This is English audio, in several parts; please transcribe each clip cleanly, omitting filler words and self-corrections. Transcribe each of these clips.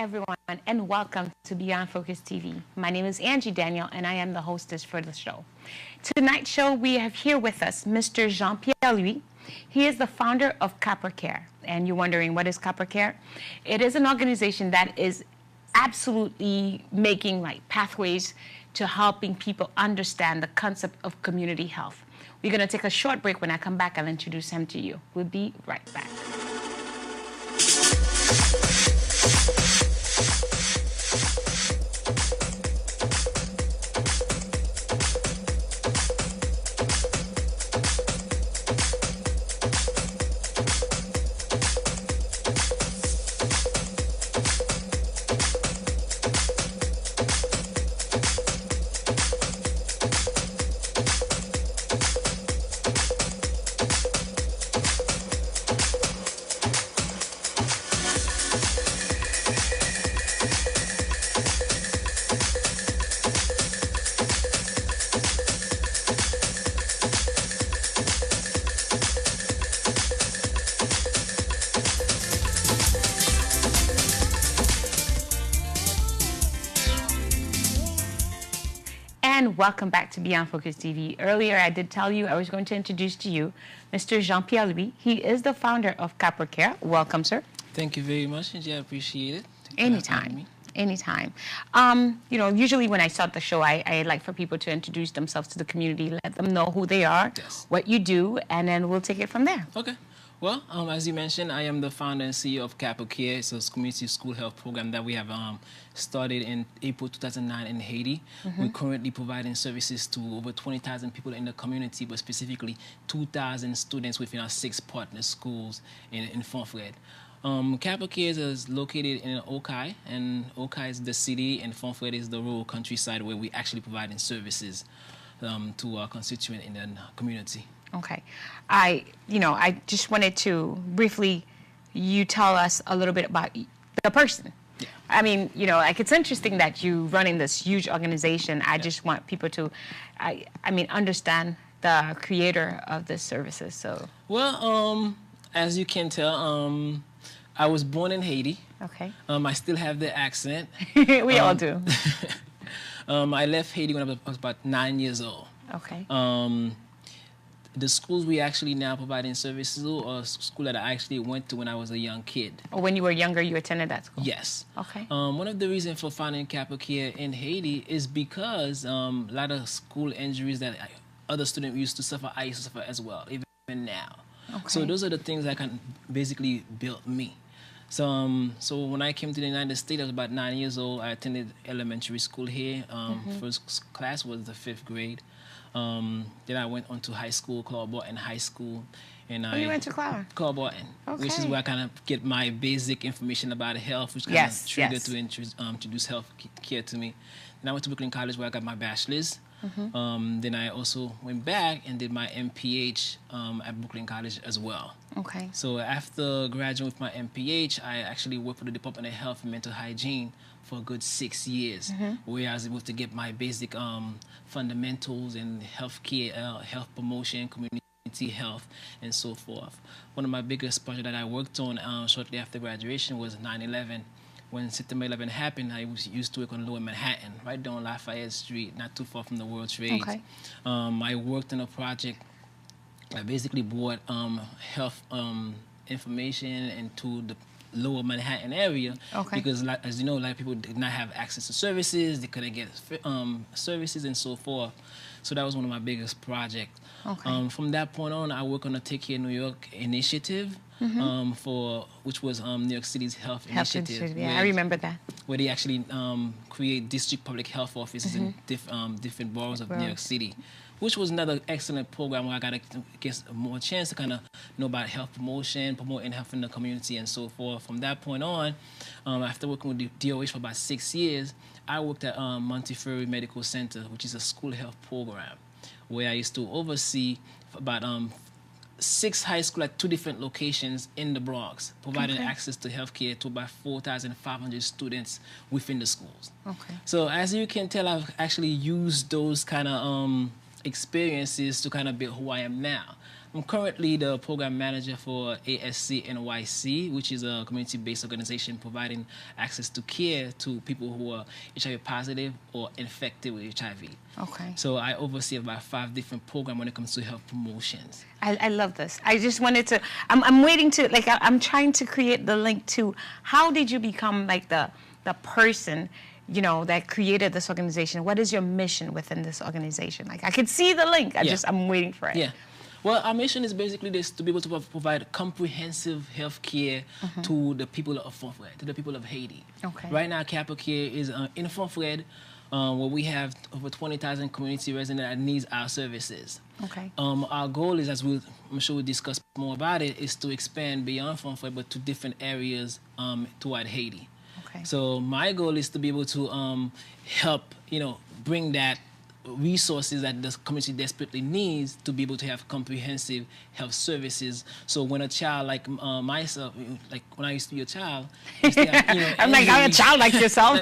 everyone, and welcome to Beyond Focus TV. My name is Angie Daniel, and I am the hostess for the show. Tonight's show, we have here with us Mr. Jean-Pierre Louis. He is the founder of Capra, and you're wondering, what is Capra? It is an organization that is absolutely making pathways to helping people understand the concept of community health. We're going to take a short break. When I come back, I'll introduce him to you. We'll be right back. And welcome back to Beyond Focus TV. Earlier, I did tell you I was going to introduce to you Mr. Jean-Pierre Louis. He is the founder of Capra. Welcome, sir. Thank you very much, Angie. I appreciate it. Anytime. Anytime. You know, usually when I start the show, I like for people to introduce themselves to the community, let them know who they are, what you do, and then we'll take it from there. Okay. Well, as you mentioned, I am the founder and CEO of Capra. It's a community school health program that we have started in April 2009 in Haiti. We're currently providing services to over 20,000 people in the community, but specifically 2,000 students within our 6 partner schools in Fonfred. Capra is located in Okai, and Okai is the city, and Fonfred is the rural countryside where we actually providing services to our constituent in the community. Okay. I just wanted to briefly, you tell us a little bit about the person. Yeah. I mean, it's interesting that you running this huge organization. I just want people to, understand the creator of this services. So. Well, as you can tell, I was born in Haiti. Okay. I still have the accent. We all do. I left Haiti when I was about 9 years old. Okay. The schools we actually now providing services are a school that I actually went to when I was a young kid. Or when you were younger, you attended that school? Yes. Okay. One of the reasons for founding Capra in Haiti is because a lot of school injuries that other students used to suffer, I used to suffer as well, even now. Okay. So those are the things that can basically built me. So when I came to the United States, I was about 9 years old. I attended elementary school here. First class was the 5th grade. Then I went on to high school, Claude Barton High School. And you went to Claude? Claude Barton, which is where I kind of get my basic information about health, which kind of triggered to introduce health care to me. Then I went to Brooklyn College where I got my bachelor's. Then I also went back and did my MPH at Brooklyn College as well. Okay. So after graduating with my MPH, I actually worked for the Department of Health and Mental Hygiene for a good 6 years, where I was able to get my basic fundamentals in healthcare, health promotion, community health, and so forth. One of my biggest projects that I worked on shortly after graduation was 9/11. When September 11 happened, I used to work on Lower Manhattan, right down Lafayette Street, not too far from the World Trade. Okay. I worked on a project that basically brought health information into the Lower Manhattan area, because, as you know, a lot of people did not have access to services, they couldn't get services and so forth. So that was one of my biggest projects. Okay. From that point on, I worked on a Take Care New York initiative, which was New York City's health initiative. Yeah, I remember that. Where they actually create district public health offices in different boroughs of New York City, which was another excellent program where I got to get more chance to kind of know about health promotion, promoting health in the community, and so forth. From that point on, after working with the DOH for about 6 years, I worked at Montefiore Medical Center, which is a school health program, where I used to oversee about 6 high schools at 2 different locations in the Bronx, providing access to healthcare to about 4,500 students within the schools. Okay. So as you can tell, I've actually used those kind of experiences to kind of build who I am now. I'm currently the program manager for ASC NYC, which is a community-based organization providing access to care to people who are HIV positive or infected with HIV. Okay. So I oversee about 5 different programs when it comes to health promotions. I love this. I just wanted to, I'm waiting to, like, I'm trying to create the link to how did you become like the person, you know, that created this organization? What is your mission within this organization? Like, I could see the link. I'm waiting for it. Yeah. Well, our mission is basically this, to be able to provide comprehensive health care to the people of Fonfred, to the people of Haiti. Okay. Right now, Capra Care is in Fonfred, where we have over 20,000 community residents that needs our services. Okay. Our goal is, I'm sure we'll discuss more about it, is to expand beyond Fonfred, but to different areas toward Haiti. Okay. So my goal is to be able to help, bring that resources that the community desperately needs to be able to have comprehensive health services. So when a child like myself, like when I used to be a child, used to have, I'm like, I'm a child like yourself.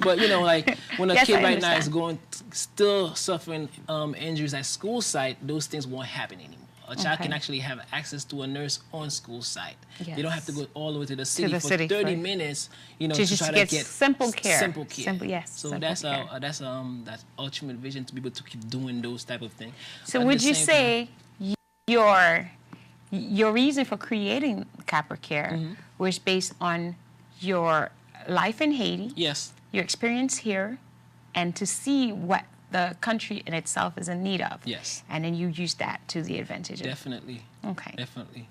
But like when a Yes, kid I right now understand. is still suffering injuries at school site, those things won't happen anymore. A child can actually have access to a nurse on school site. Yes. They don't have to go all the way to the city for city 30 minutes, to just try get to get simple care. Simple care. Simple, yes. So simple that's care. that's that ultimate vision, to be able to keep doing those type of things. So But at would the you same say your reason for creating Capra Care was based on your life in Haiti, Yes. your experience here, and to see what the country in itself is in need of? Yes. And then you use that to the advantage of. Definitely. Okay. Definitely.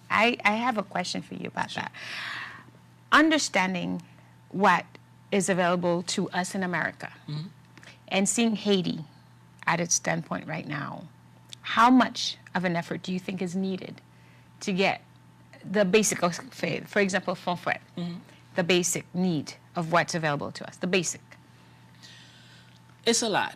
I have a question for you about that. Understanding what is available to us in America and seeing Haiti at its standpoint right now, how much of an effort do you think is needed to get the basic, for example, Fonfret, the basic need of what's available to us, the basic? It's a lot.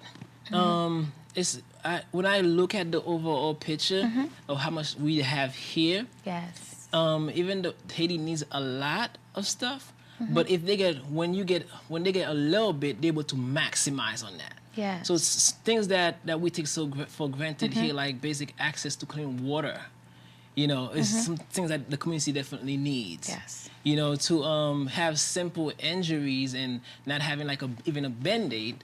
When I look at the overall picture of how much we have here, Yes. even though Haiti needs a lot of stuff, but if they when they get a little bit, they're able to maximize on that. Yes. So it's things that we take for granted here, like basic access to clean water. It's some things that the community definitely needs. Yes. To have simple injuries and not having like even a Band-Aid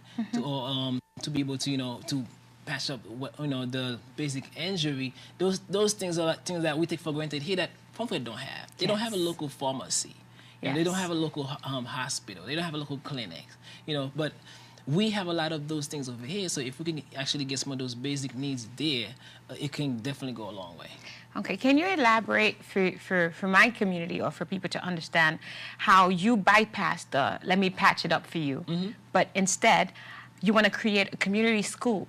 to be able to to patch up the basic injury. Those things are like things that we take for granted here that Fonfred don't have. They don't have a local pharmacy. They don't have a local hospital. They don't have a local clinics. But we have a lot of those things over here. So if we can actually get some of those basic needs there, it can definitely go a long way. Okay, can you elaborate for my community or for people to understand how you bypass the let me patch it up for you, but instead you want to create a community school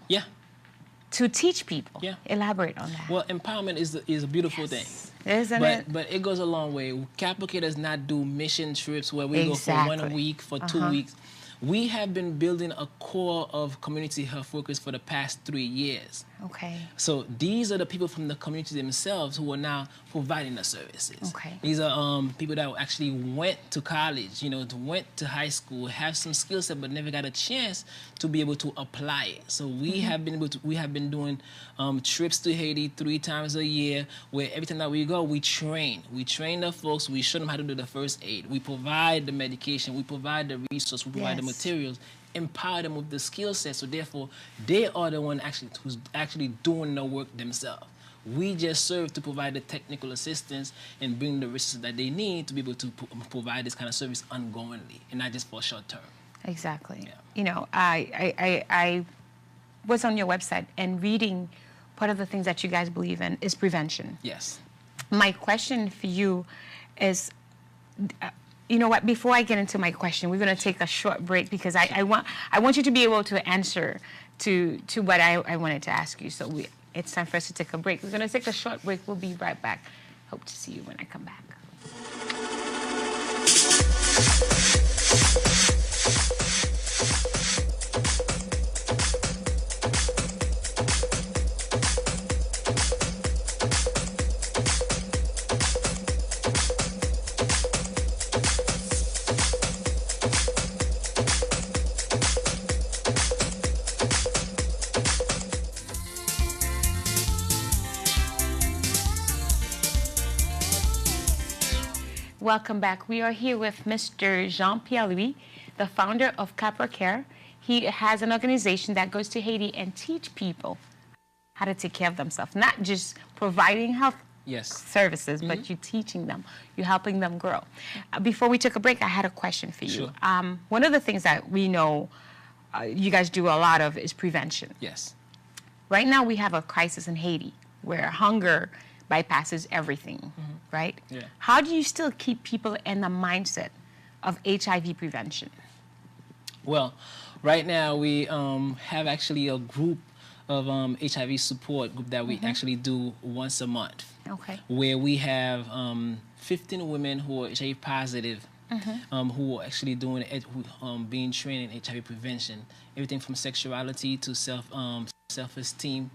to teach people? Yeah. Elaborate on that. Well, empowerment is a beautiful thing. Isn't it? But it goes a long way. Capra Care does not do mission trips where we go for 1 week, for 2 weeks. We have been building a core of community health workers for the past 3 years. Okay. So these are the people from the community themselves who are now providing the services. Okay. These are people that actually went to college, went to high school, have some skill set, but never got a chance to be able to apply it. So we have been doing trips to Haiti 3 times a year, where every time that we go, we train. We train the folks. We show them how to do the first aid. We provide the medication. We provide the resource. We provide the materials. Empower them with the skill set, so therefore they are the one who's actually doing the work themselves. We just serve to provide the technical assistance and bring the resources that they need to be able to provide this kind of service ongoingly and not just for short term. Exactly. Yeah. I was on your website and reading part of the things that you guys believe in is prevention. Yes. My question for you is, you know what? Before I get into my question, we're going to take a short break because I want you to be able to answer to what I wanted to ask you. So it's time for us to take a break. We're going to take a short break. We'll be right back. Hope to see you when I come back. welcome back. We are here with Mr. Jean-Pierre, the founder of Capra Care. He has an organization that goes to Haiti and teach people how to take care of themselves, not just providing health services, but you're teaching them, you're helping them grow. Before we took a break, I had a question for you. Sure. One of the things that we know you guys do a lot of is prevention. Yes. Right now we have a crisis in Haiti where hunger bypasses everything, right? Yeah. How do you still keep people in the mindset of HIV prevention? Well, right now we have actually a group of HIV support group that we actually do once a month. Okay. Where we have 15 women who are HIV positive, who are actually doing being trained in HIV prevention, everything from sexuality to self-esteem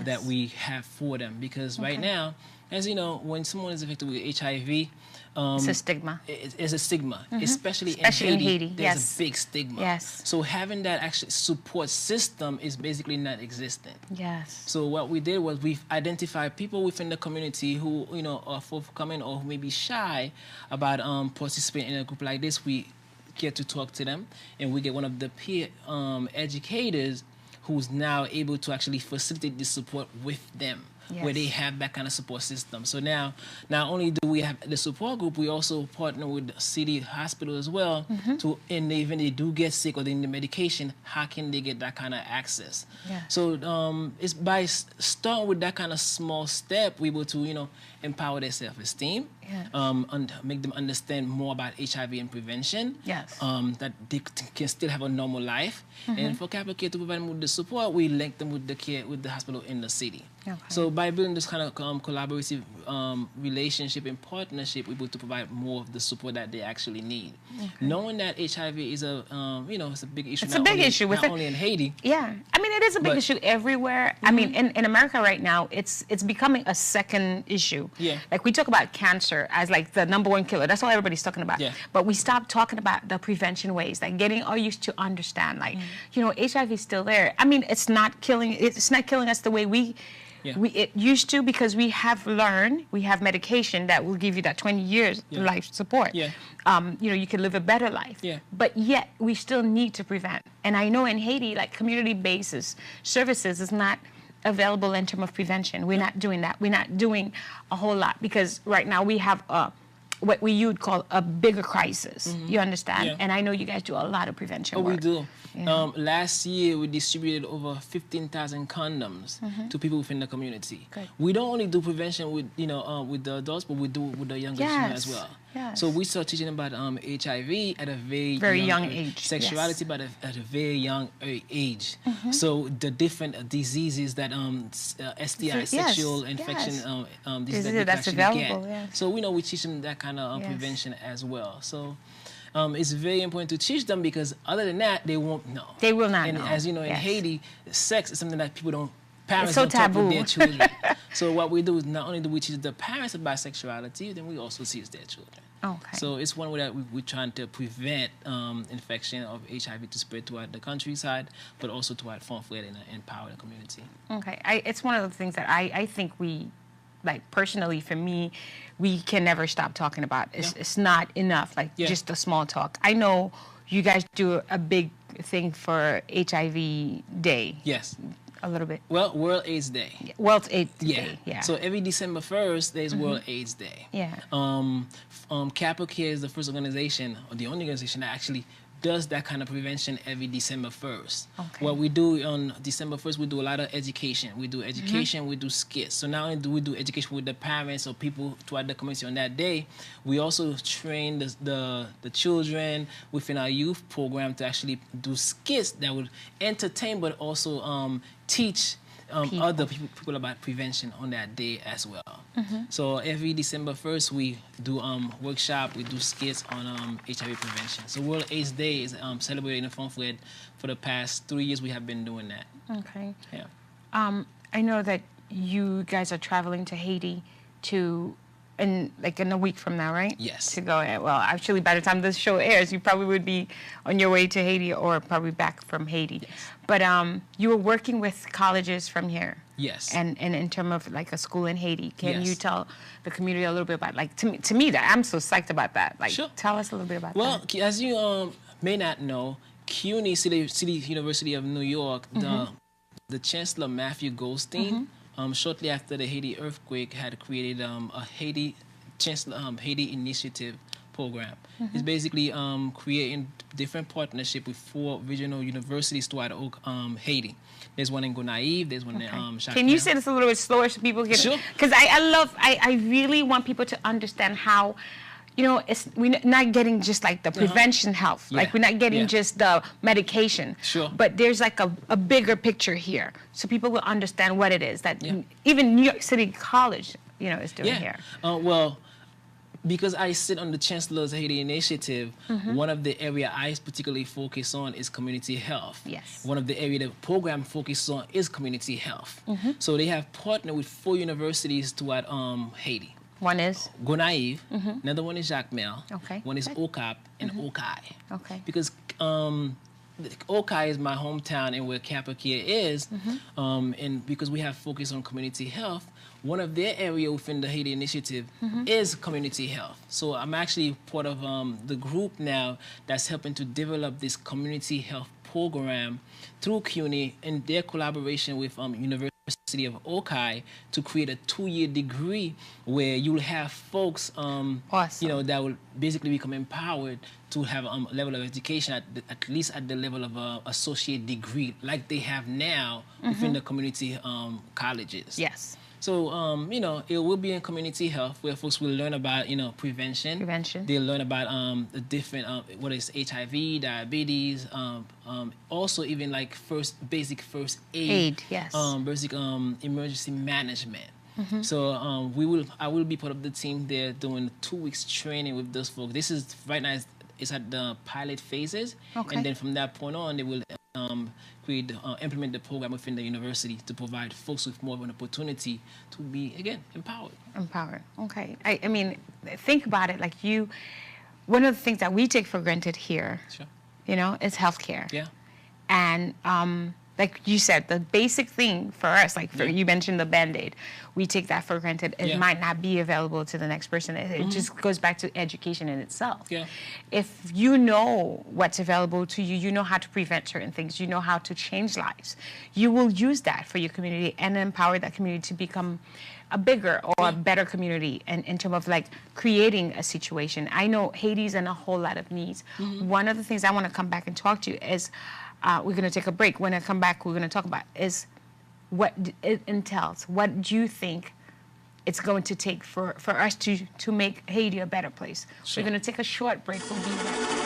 that we have for them. Because right now, as you know, when someone is affected with HIV, it's a stigma. It's a stigma, especially in Haiti. There's a big stigma. Yes. So having that actually support system is basically not existent. Yes. So what we did was we've identified people within the community who are forthcoming or who may be shy about participating in a group like this. We get to talk to them, and we get one of the peer educators who's now able to actually facilitate this support with them. Where they have that kind of support system. So now, not only do we have the support group, we also partner with the city hospital as well. To, and even they do get sick or they need medication, how can they get that kind of access? So it's by starting with that kind of small step, we able to empower their self-esteem, and make them understand more about HIV and prevention. That they can still have a normal life. And for Capra Care to provide them with the support, we link them with the care with the hospital in the city. So by building this kind of collaborative relationship and partnership, we're able to provide more of the support that they actually need. Knowing that HIV is it's a big issue. It's a big issue not only in Haiti. Yeah, I mean it is a big issue everywhere. I mean in America right now, it's becoming a second issue. Like we talk about cancer as like the #1 killer. That's all everybody's talking about. But we stopped talking about the prevention ways, like getting our youth to understand, like HIV is still there. I mean it's not killing us the way it used to, because we have learned, we have medication that will give you that 20 years life support. You can live a better life. But yet we still need to prevent. And I know in Haiti, like community-based services is not available in terms of prevention. We're not doing that. We're not doing a whole lot, because right now we have what we would call a bigger crisis. You understand? And I know you guys do a lot of prevention work. We do. Last year, we distributed over 15,000 condoms to people within the community. We don't only do prevention with with the adults, but we do it with the younger children as well. So we start teaching about HIV at a very young age, sexuality, but at a very young age. So the different diseases that STI, sexual infection, diseases that they actually get. So we teach them that kind of prevention as well. So. It's very important to teach them, because other than that, they won't know. They will not know. And as you know, in Haiti, sex is something that parents don't talk with their children. So what we do is not only do we teach the parents about sexuality, then we also teach their children. So it's one way that we're trying to prevent infection of HIV to spread throughout the countryside, but also throughout Fonfred and empower the community. It's one of the things that I think we, like personally for me, we can never stop talking about. It's not enough, like just the small talk. I know you guys do a big thing for HIV Day. A little bit. Well, World AIDS Day. World AIDS Day, So every December 1st, there's World AIDS Day. Capra Care is the first organization, or the only organization that actually does that kind of prevention every December 1st. What we do on December 1st, we do a lot of education. We do education, we do skits. So not only do we do education with the parents or people throughout the community on that day, we also train the children within our youth program to actually do skits that would entertain, but also teach other people about prevention on that day as well. So every December 1st, we do workshop, we do skits on HIV prevention. So World AIDS Day is celebrated in Fonfred. For the past 3 years, we have been doing that. I know that you guys are traveling to Haiti in a week from now, right? Yes. To go. Well, actually, by the time this show airs, you probably would be on your way to Haiti or probably back from Haiti. But you were working with colleges from here. Yes. And in terms of like a school in Haiti. Can Yes. you tell the community a little bit about, like, to me that I'm so psyched about that. Like, Sure. tell us a little bit about Well, that. as you may not know, CUNY, City University of New York, the Chancellor Matthew Goldstein, shortly after the Haiti earthquake, had created a Haiti Initiative program. It's basically creating different partnership with 4 regional universities throughout Haiti. There's one in Gonaïve, there's one in Jacmel. Can you say this a little bit slower so people can? Sure. Because I really want people to understand how, you know, we're not getting just like the prevention health. Yeah. Like, we're not getting just the medication. Sure. But there's like a bigger picture here, so people will understand what it is that even New York City College, you know, is doing here. Well, because I sit on the Chancellor's Haiti Initiative, one of the area I particularly focus on is community health. Yes. One of the area the program focuses on is community health. So they have partnered with 4 universities throughout Haiti. One is? Gonaïve, another one is Jacmel, Okay. one is Okap, and Okai. Okay. Because Okai is my hometown and where Capra is, and because we have focus on community health, one of their area within the Haiti Initiative is community health. So I'm actually part of the group now that's helping to develop this community health program through CUNY in their collaboration with University of Okai to create a 2-year degree where you'll have folks, Awesome. you know, that will basically become empowered to have a level of education at least at the level of an associate degree, like they have now within the community colleges. Yes. So, you know, it will be in community health where folks will learn about, you know, prevention. They'll learn about the different, what is HIV, diabetes, also even like basic first aid. Yes. Basic emergency management. So I will be part of the team there doing 2 weeks training with those folks. This is right now it's at the pilot phases, and then from that point on they will implement the program within the university to provide folks with more of an opportunity to be, again, empowered. Empowered, okay. I mean, think about it, like one of the things that we take for granted here, you know, is healthcare. Yeah. And like you said, the basic thing for us, like you mentioned the Band-Aid, we take that for granted. It might not be available to the next person. It just goes back to education in itself. Yeah. If you know what's available to you, you know how to prevent certain things, you know how to change lives, you will use that for your community and empower that community to become a bigger or a better community in terms of like creating a situation. I know Haiti's in a whole lot of needs. One of the things I want to come back and talk to you is, we're going to take a break. When I come back, we're going to talk about is what it entails. What do you think it's going to take for us to make Haiti a better place? We're going to take a short break. We'll be right back.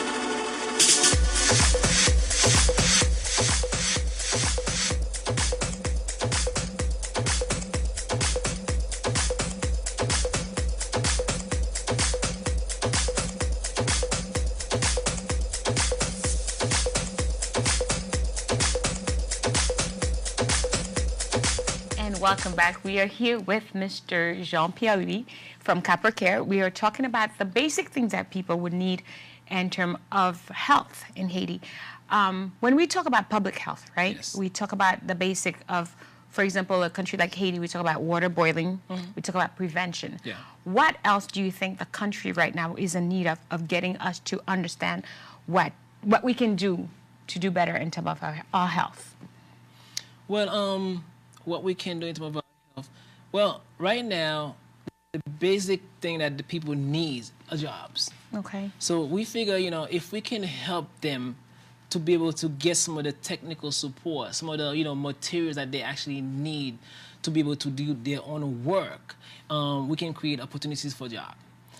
Welcome back. We are here with Mr. Jean-Pierre Louis from Capra. We are talking about the basic things that people would need in terms of health in Haiti. When we talk about public health, right, we talk about the basic of, for example, a country like Haiti, we talk about water boiling, we talk about prevention. What else do you think the country right now is in need of getting us to understand what we can do to do better in terms of our health? Well, what we can do in terms of our health. Well, right now, the basic thing that the people need are jobs. Okay. So we figure, you know, if we can help them to be able to get some of the technical support, some of the, you know, materials that they actually need to be able to do their own work, we can create opportunities for jobs.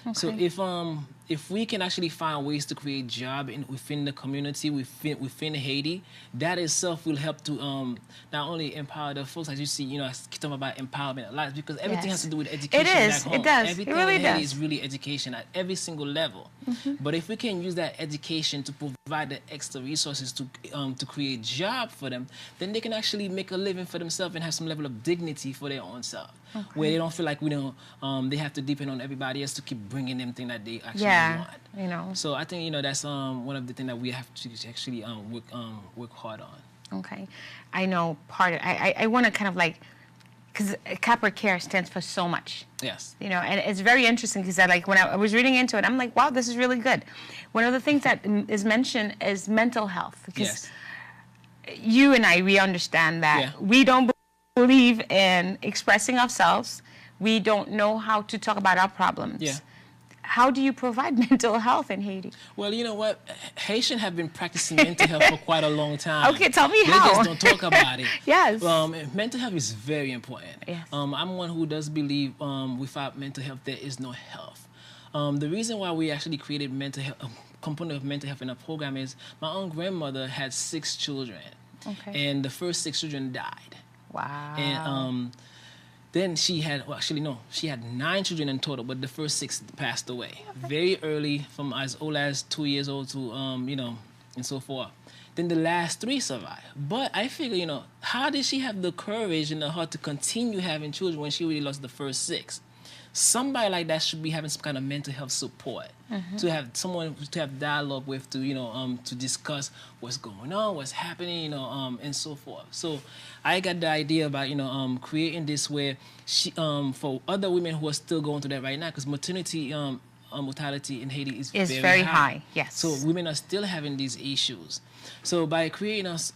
Okay. So if we can actually find ways to create jobs within the community, within Haiti, that itself will help to not only empower the folks, as you see, you know, talking about empowerment a lot, because everything has to do with education. It is. Back home. It does. Everything it really in does. Haiti is really education at every single level. But if we can use that education to provide the extra resources to create jobs for them, then they can actually make a living for themselves and have some level of dignity for their own self, where they don't feel like they have to depend on everybody else to keep bringing them things that they actually want. You know. So I think, you know, that's one of the things that we have to actually work hard on. Okay, I know part of. I want to kind of like because Capra Care stands for so much. Yes. You know, and it's very interesting because when I was reading into it, I'm like, wow, this is really good. One of the things that is mentioned is mental health. Because you and I, we understand that we don't believe in expressing ourselves. We don't know how to talk about our problems. Yeah. How do you provide mental health in Haiti? Well, you know what? Haitians have been practicing mental health for quite a long time. Okay, tell me they how. They just don't talk about it. Yes. Mental health is very important. Yes. I'm one who does believe without mental health, there is no health. The reason why we actually created mental health, component of mental health in our program is my own grandmother had 6 children. Okay. And the first 6 children died. Wow. And then she had, well, actually, no, she had 9 children in total, but the first 6 passed away very early, from as old as 2 years old to, you know, and so forth. Then the last 3 survived. But I figure, you know, how did she have the courage and the heart to continue having children when she really lost the first 6? Somebody like that should be having some kind of mental health support, to have someone to have dialogue with, to, you know, to discuss what's going on, what's happening, you know, and so forth. So I got the idea about, you know, creating this where she, for other women who are still going through that right now, because maternity mortality in Haiti is very high. Yes. So women are still having these issues. So by creating us,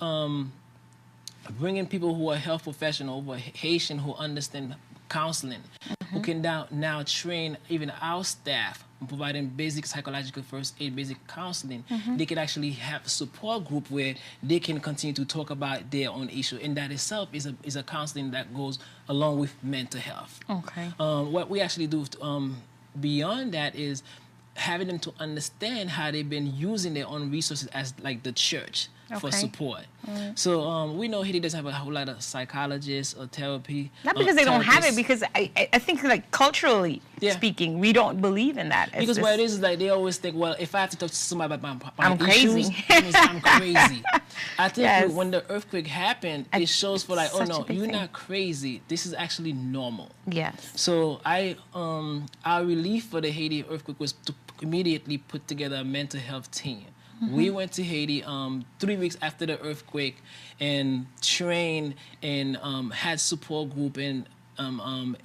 bringing people who are health professionals, who are Haitian, who understand counseling, who can now train even our staff in providing basic psychological first aid, basic counseling. They can actually have a support group where they can continue to talk about their own issue, and that itself is a counseling that goes along with mental health. Okay. What we actually do beyond that is having them to understand how they've been using their own resources as like the church for support. So we know Haiti doesn't have a whole lot of psychologists or therapy. Not because they don't have it, because I think, like, culturally speaking, we don't believe in that. Because what it is like they always think, well, if I have to talk to somebody about my crazy. issues, that means I'm crazy. I think when the earthquake happened, it shows for like, oh no, you're not crazy. This is actually normal. Yes. So our relief for the Haiti earthquake was to immediately put together a mental health team. We went to Haiti 3 weeks after the earthquake and trained and had support group and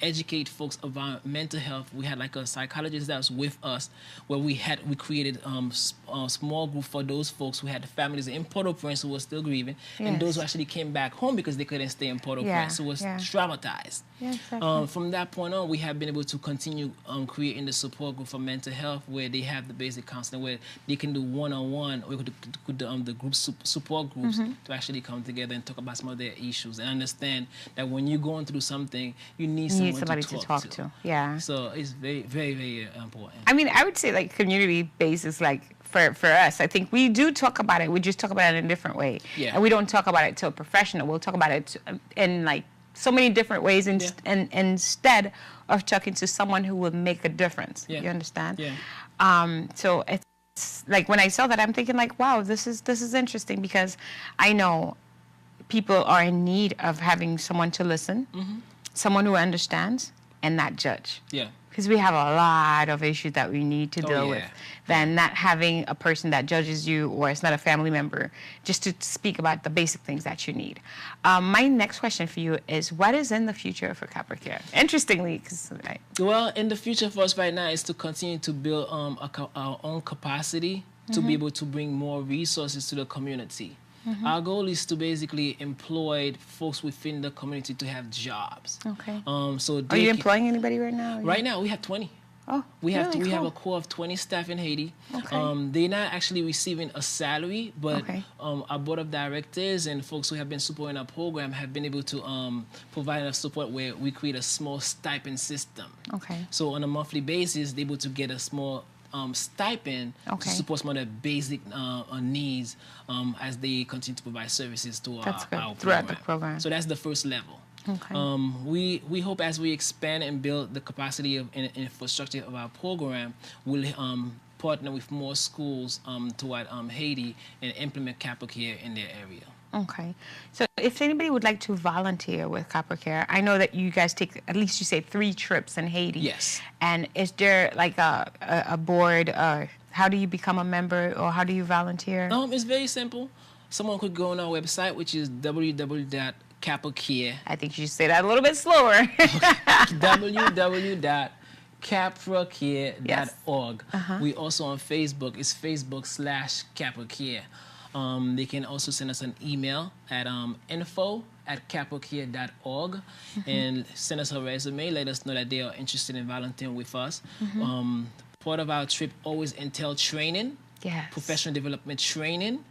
educate folks about mental health. We had like a psychologist that was with us, where we created a small group for those folks who had families in Port-au-Prince who were still grieving, and those who actually came back home because they couldn't stay in Port-au-Prince, who was traumatized. Exactly. From that point on, we have been able to continue creating the support group for mental health, where they have the basic counseling, where they can do one-on-one, or the group support groups to actually come together and talk about some of their issues and understand that when you're going through something, you need somebody to talk to. Yeah. So it's very, very, very important. I mean, I would say like community basis, like for us, I think we do talk about it. We just talk about it in a different way. Yeah. And we don't talk about it to a professional. We'll talk about it in like so many different ways, and instead of talking to someone who will make a difference. Yeah. You understand? Yeah. So it's like when I saw that, I'm thinking like, wow, this is interesting, because I know people are in need of having someone to listen, someone who understands and not judge. Yeah. Because we have a lot of issues that we need to deal with, than not having a person that judges you, or it's not a family member, just to speak about the basic things that you need. My next question for you is, what is in the future for Capra Care? Interestingly, because well, in the future for us right now is to continue to build our own capacity to be able to bring more resources to the community. Our goal is to basically employ folks within the community to have jobs. Okay. So are you employing anybody right now? Right now, we have 20. Oh, we have really we cool. have a core of 20 staff in Haiti. Okay. They're not actually receiving a salary, but our board of directors and folks who have been supporting our program have been able to provide enough support where we create a small stipend system. Okay. So on a monthly basis, they're able to get a small stipend to support some of their basic needs as they continue to provide services to our throughout the program. So that's the first level. Okay. We hope as we expand and build the capacity of infrastructure of our program, we'll partner with more schools toward Haiti and implement Capra Care in their area. Okay. So if anybody would like to volunteer with Capra Care, I know that you guys take, at least you say, 3 trips in Haiti. Yes. And is there like a board, or how do you become a member, or how do you volunteer? It's very simple. Someone could go on our website, which is Capra Care. I think you should say that a little bit slower. www.capracare.org. We also on Facebook. It's Facebook/Capra Care. They can also send us an email at info@capracare.org and send us a resume. Let us know that they are interested in volunteering with us. Part of our trip always entail training, professional development training,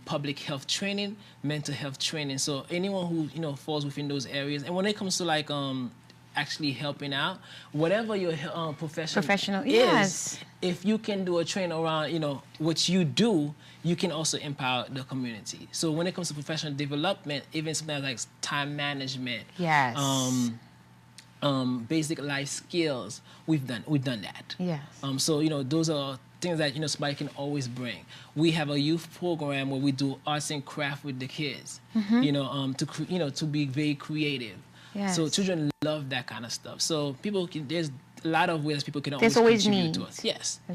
public health training, mental health training. So anyone who falls within those areas, and when it comes to like actually helping out, whatever your professional is, if you can do a training around what you do, you can also empower the community. So when it comes to professional development, even something like time management, basic life skills, we've done that. So those are things that somebody can always bring. We have a youth program where we do arts and craft with the kids, to be very creative. So children love that kind of stuff. So there's a lot of ways people can always contribute to us.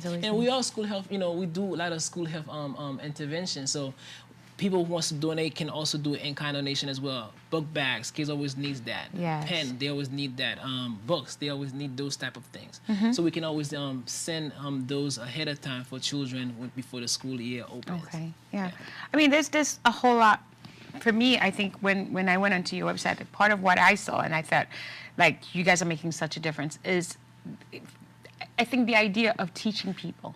And we are school health. We do a lot of school health interventions. So people who wants to donate can also do in-kind donation as well. Book bags, kids always need that. Pen, they always need that. Books, they always need those type of things. So we can always send those ahead of time for children before the school year opens. I mean, there's a whole lot. For me, I think when I went onto your website, part of what I saw and I thought, like, you guys are making such a difference is, I think the idea of teaching people.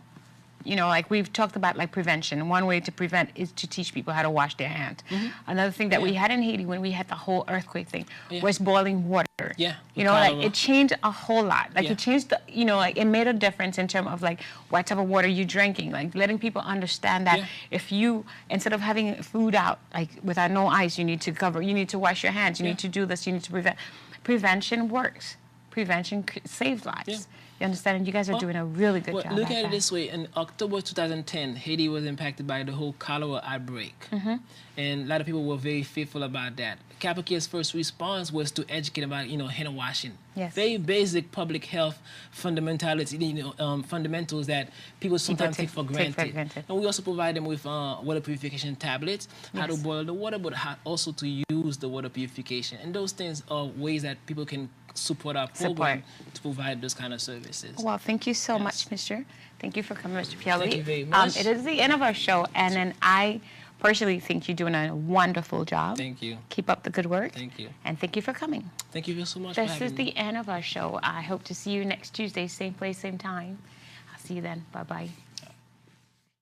Like we've talked about, like prevention. One way to prevent is to teach people how to wash their hands. Another thing that we had in Haiti when we had the whole earthquake thing was boiling water. Like it changed a whole lot. Like it changed, like it made a difference in terms of like what type of water you're drinking. Like letting people understand that if you, instead of having food out, like without no ice, you need to wash your hands. You need to do this. You need to prevent. Prevention works. Prevention saves lives. You understand? And you guys are doing a really good job. Look at it this way. In October 2010, Haiti was impacted by the whole cholera outbreak. And a lot of people were very fearful about that. Capra Care's first response was to educate about, hand washing. Very basic public health fundamentals that people sometimes take for granted. And we also provide them with water purification tablets, how to boil the water, but how also to use the water purification. And those things are ways that people can support our program to provide those kind of services. Well, thank you so much, Mr. Thank you for coming, Mr. Piali. Thank you very much. It is the end of our show, and then I personally think you're doing a wonderful job. Thank you. Keep up the good work. Thank you. And thank you for coming. Thank you so much for having me. This is the end of our show. I hope to see you next Tuesday, same place, same time. I'll see you then. Bye-bye.